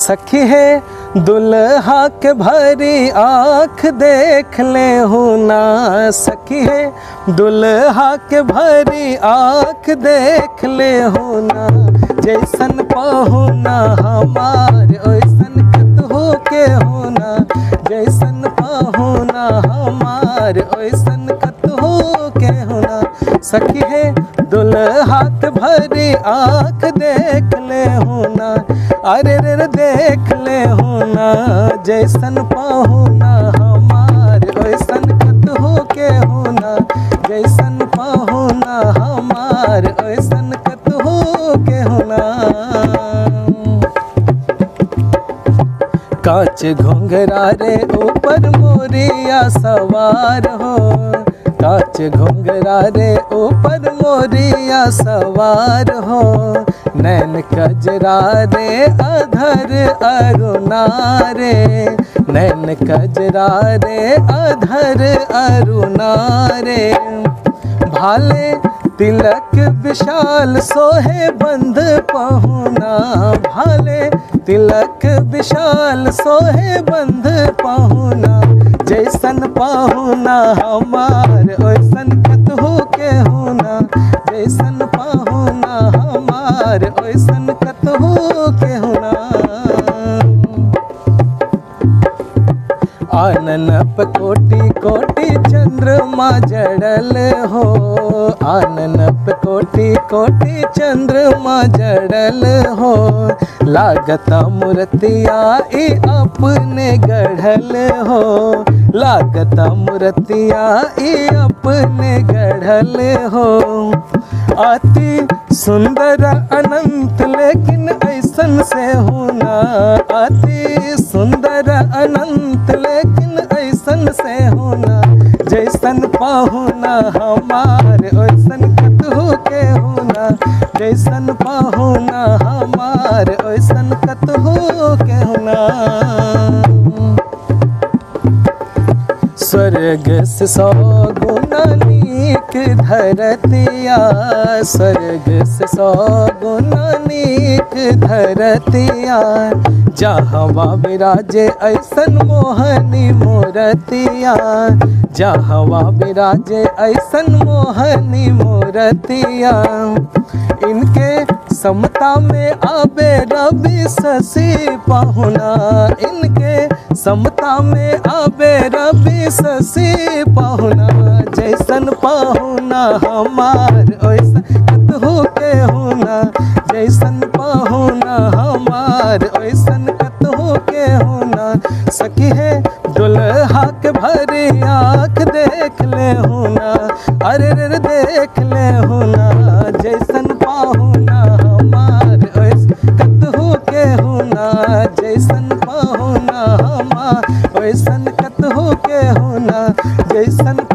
सखी है दुल्हा के भरी आँख देख ले हो ना। सखी है दुल्हा के भरी आँख देख ले हो ना। जैसन पहुना हमार ओइसन कतहु के होना। जैसन पहुना हमार ओइसन कतहु के होना। सखी है दुल्हा के भरी आँख देख ले होना। अरे रे देख ले होना। जैसन पहुना हमार ओइसन कतहु के होना। जैसन पहुना हमार ओइसन कतहु के होना। कांच घुंघरा रे ऊपर मोरिया सवार हो। कांच घुंघरा रे ऊपर मोरिया सवार हो। नैन कजरा रे अधर अरुणा रे। नैन कजरा रे अधर अरुणा रे। भाले तिलक विशाल सोहे बंध पहुना। भाले तिलक विशाल सोहे बंध पहुना। जैसन पहुना हमार ओइसन कतहु के होना। जैसन पहुना हमार ओइसन कतहु के होना। आननप कोटि कोटि चंद्रमा जड़ल हो। आननप कोटि कोटि चंद्रमा जड़ल हो। लागता मूर्तिया ई अपने गढ़ल हो। लागता मूर्तिया ई अपने गढ़ल हो। अति सुंदर अनंत लेकिन ऐसन से होना। अति सुंदर अनंत लेकिन ऐसन से होना। जैसन पहुना हमार ओइसन कतहु के होना। जैसन पहुना हमार ओइसन कतहु के होना। स्वर्ग से 100 गुना नीक धरतिया। स्वर्ग से 100 गुना नीक धरतिया। जहाँ विराजे ऐसन मोहनी मूर्तिया। जहाँ विराजे ऐसन मोहनी मूर्तिया। इनके समता में आबे रवि शशि पहुना। इनके समता में आबे रवि शशि पहुना। जैसन पहुना हमार ओइसन कतहु के होना। जैसन पहुना हमार ओइसन कतहु के होना। सखी है दुल्हा के भरी आँख देख ले होना। अरे रे देख ले होना। जैसन पहुना हमार ओइसन कतहु के होना। जैसन पहुना हमार ओइसन कतहु के होना। जैसन